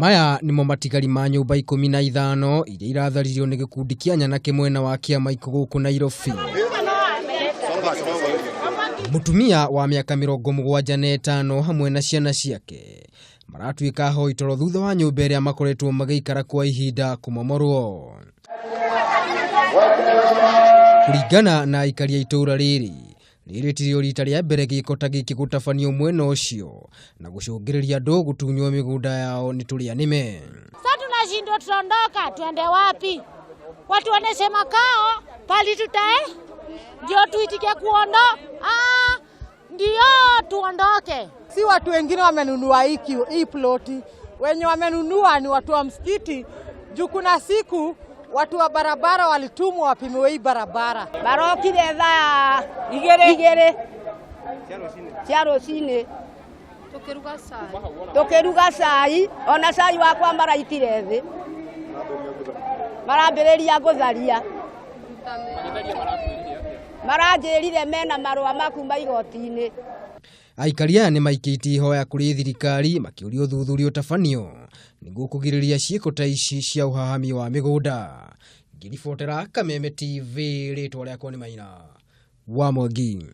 Maya nimo matigari ma nyumba 15 iria iratharirio ni gikundi kia nyanake mwena wa Kiamaiko guku Nairobi. Mutumia wa miaka mirongo mugwanja na itano hamwe na ciana ciake maratuika hoi toro thutha wa nyumba iria makoretwo magĩikara kwa ihinda kumomorwo. Kuringana na Aikari itura riri tirio rita rĩa mbere gĩko ta gĩkĩ gũtabanio mwena ũcio na gũcũngĩrĩria andũ gũtunywo mĩgũnda yao nĩ tũrĩanĩme. Sasa tunashindwa tuondoka tuende wapi? Watu wanasema kao pali tutae ndio tuitike ndio tuondoke. Si watu wengine wamenunua hii ploti, wenye wamenunua ni watu wa msikiti. Juu kuna siku watu wa barabara walitumwa wapimiwe hii barabara. Barokire thaa igere ciao cine tukiruga cai ona cai wakwa maraitire thi marambĩrĩria gutharia maranjĩrire mena marũa makuma igoti-inĩ. Aikari aya nĩ maikĩtie ihoya kũrĩ thirikari makĩũria ũthuthuria ũtabanio nĩguo kũgirĩrĩria ciĩko ta ici cia ũhahami wa mĩgũnda. Ngĩribotera Kameme TV, rĩtwa rĩakwa nĩ Maina wa Mwangi.